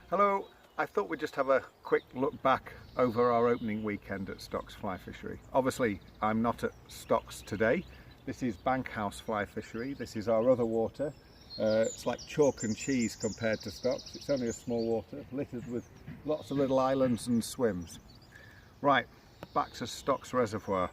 Hello, I thought we'd just have a quick look back over our opening weekend at Stocks Fly Fishery. Obviously, I'm not at Stocks today. This is Bankhouse Fly Fishery. This is our other water. It's like chalk and cheese compared to Stocks. It's only a small water, littered with lots of little islands and swims. Right, back to Stocks Reservoir.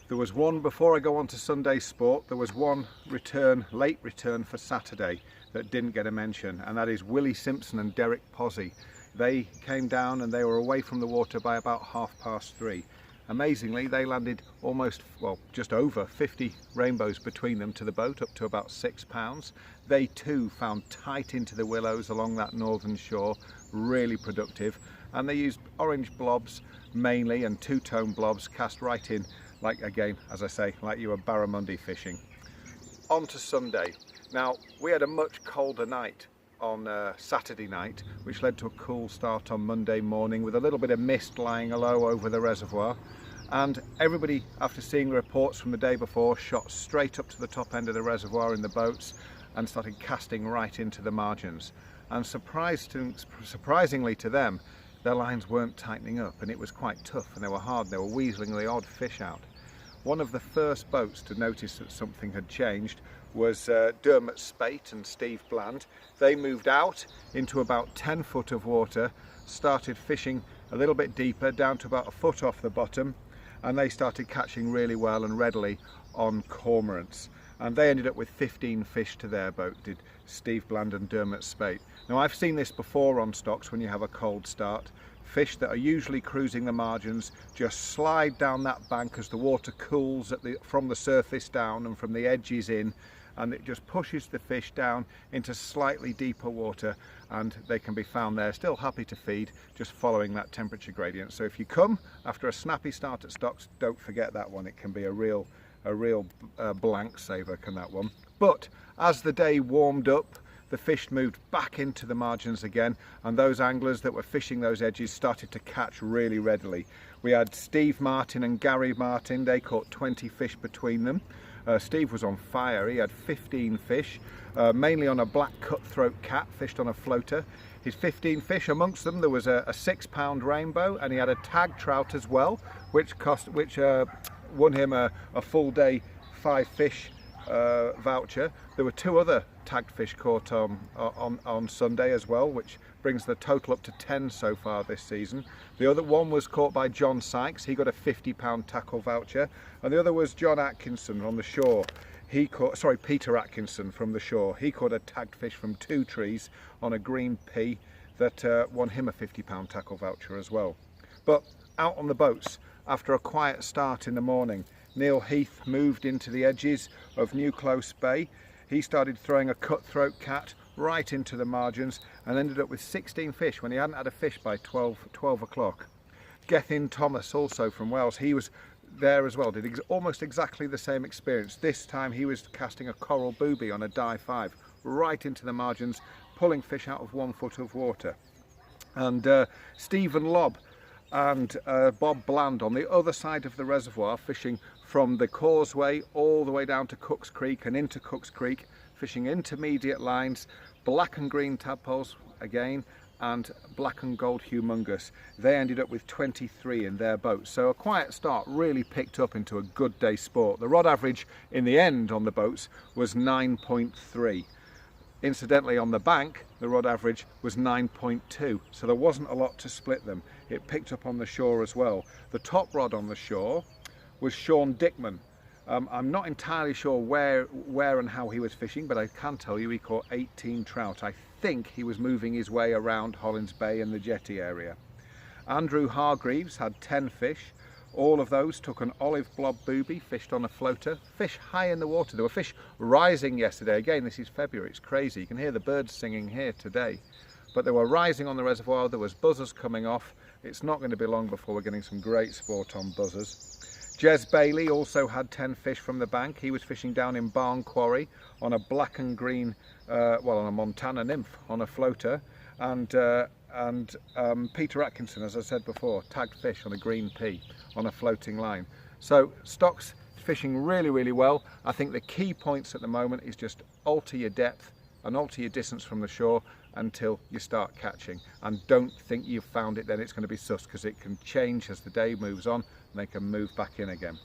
There was one, before I go on to Sunday sport, there was one return, late return for Saturday that didn't get a mention, and that is Willie Simpson and Derek Posey. They came down and they were away from the water by about 3:30. Amazingly, they landed almost, well, just over 50 rainbows between them to the boat, up to about 6 pounds. They too found tight into the willows along that northern shore, really productive, and they used orange blobs mainly and two-tone blobs cast right in, like, again, as I say, like you were barramundi fishing. On to Sunday. Now, we had a much colder night on Saturday night, which led to a cool start on Monday morning with a little bit of mist lying low over the reservoir. And everybody, after seeing the reports from the day before, shot straight up to the top end of the reservoir in the boats and started casting right into the margins. And surprisingly to them, their lines weren't tightening up, and it was quite tough, and they were hard, and they were weaseling the odd fish out. One of the first boats to notice that something had changed was Dermot Spate and Steve Bland. They moved out into about 10 foot of water, started fishing a little bit deeper, down to about a foot off the bottom, and they started catching really well and readily on cormorants. And they ended up with 15 fish to their boat, did Steve Bland and Dermot Spate. Now, I've seen this before on Stocks when you have a cold start. Fish that are usually cruising the margins just slide down that bank as the water cools from the surface down and from the edges in, and it just pushes the fish down into slightly deeper water, and they can be found there still happy to feed, just following that temperature gradient. So if you come after a snappy start at Stocks, don't forget that one. It can be a real blank saver, can that one. But as the day warmed up, the fish moved back into the margins again, and those anglers that were fishing those edges started to catch really readily. We had Steve Martin and Gary Martin. They caught 20 fish between them. Steve was on fire. He had 15 fish, mainly on a black cutthroat cat fished on a floater. His 15 fish, amongst them there was a 6 pound rainbow, and he had a tag trout as well, which won him a full day 5 fish voucher. There were 2 other tagged fish caught on Sunday as well, which brings the total up to 10 so far this season. The other one was caught by John Sykes. He got a 50 pound tackle voucher, and the other was John Atkinson on the shore. Peter Atkinson from the shore. He caught a tagged fish from 2 trees on a green pea that won him a 50 pound tackle voucher as well. But out on the boats, after a quiet start in the morning, Neil Heath moved into the edges of New Close Bay. He started throwing a cutthroat cat right into the margins and ended up with 16 fish when he hadn't had a fish by 12 o'clock. Gethin Thomas, also from Wales, he was there as well, did almost exactly the same experience. This time he was casting a coral booby on a die 5 right into the margins, pulling fish out of 1 foot of water. And Stephen Lobb and Bob Bland on the other side of the reservoir, fishing from the causeway all the way down to Cook's Creek and into Cook's Creek, fishing intermediate lines, black and green tadpoles again, and black and gold humungus. They ended up with 23 in their boats. So a quiet start really picked up into a good day's sport. The rod average in the end on the boats was 9.3. Incidentally, on the bank, the rod average was 9.2, so there wasn't a lot to split them. It picked up on the shore as well. The top rod on the shore was Sean Dickman. I'm not entirely sure where and how he was fishing, but I can tell you he caught 18 trout. I think he was moving his way around Hollins Bay and the jetty area. Andrew Hargreaves had 10 fish. All of those took an olive blob booby, fished on a floater, fish high in the water. There were fish rising yesterday. Again, this is February, it's crazy. You can hear the birds singing here today. But they were rising on the reservoir, there was buzzers coming off. It's not going to be long before we're getting some great sport on buzzers. Jez Bailey also had 10 fish from the bank. He was fishing down in Barn Quarry on a black and green, on a Montana nymph on a floater. And Peter Atkinson, as I said before, tagged fish on a green pea on a floating line. So Stocks fishing really well. I think the key points at the moment is just alter your depth and alter your distance from the shore, until you start catching, and don't think you've found it then it's going to be sus, because it can change as the day moves on and they can move back in again.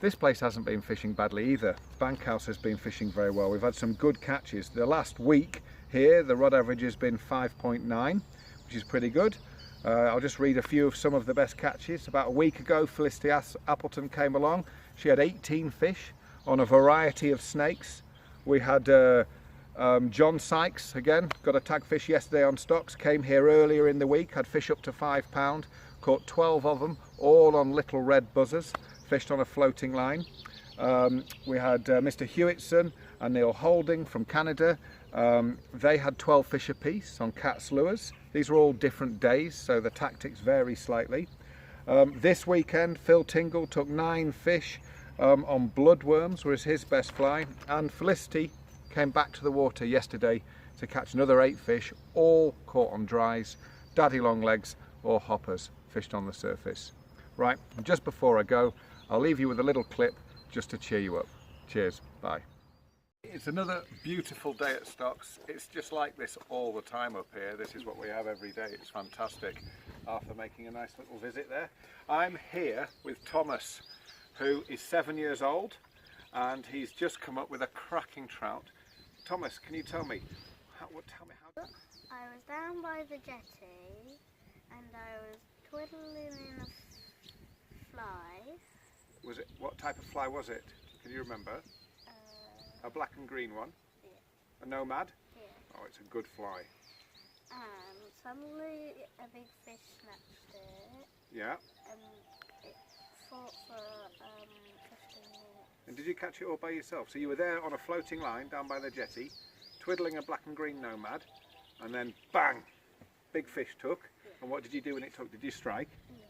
This place hasn't been fishing badly either. Bankhouse has been fishing very well. We've had some good catches. The last week here the rod average has been 5.9, which is pretty good. I'll just read a few of some of the best catches. About a week ago, Felicity Appleton came along. She had 18 fish on a variety of snakes. We had John Sykes, again, got a tag fish yesterday on stocks, came here earlier in the week, had fish up to £5, caught 12 of them, all on little red buzzers, fished on a floating line. We had Mr. Hewitson and Neil Holding from Canada. They had 12 fish apiece on Cat's lures. These were all different days, so the tactics vary slightly. This weekend, Phil Tingle took 9 fish on bloodworms, was his best fly, and Felicity came back to the water yesterday to catch another 8 fish, all caught on dries, daddy long legs or hoppers, fished on the surface. Right, and just before I go, I'll leave you with a little clip just to cheer you up. Cheers, bye. It's another beautiful day at Stocks. It's just like this all the time up here. This is what we have every day. It's fantastic. Arthur making a nice little visit there. I'm here with Thomas, who is 7 years old, and he's just come up with a cracking trout. Thomas, can you tell me how? I was down by the jetty and I was twiddling in a fly. Was it, what type of fly was it? Can you remember? A black and green one? Yeah. A nomad? Yeah. Oh, it's a good fly. And suddenly a big fish snatched it. Yeah. And it fought for 15 minutes. And did you catch it all by yourself? So you were there on a floating line down by the jetty, twiddling a black and green nomad, and then bang! Big fish took. Yeah. And what did you do when it took? Did you strike? Yeah.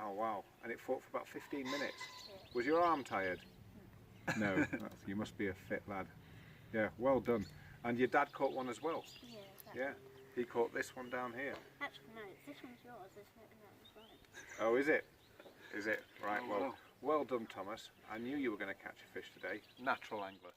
Oh wow. And it fought for about 15 minutes. Yeah. Was your arm tired? No, you must be a fit lad. Yeah, well done. And your dad caught one as well? Yeah, exactly. Yeah, he caught this one down here. Actually, no, this one's yours, isn't it? And that was right. Oh, is it? Is it? Right, well done, Thomas. I knew you were going to catch a fish today. Natural angler.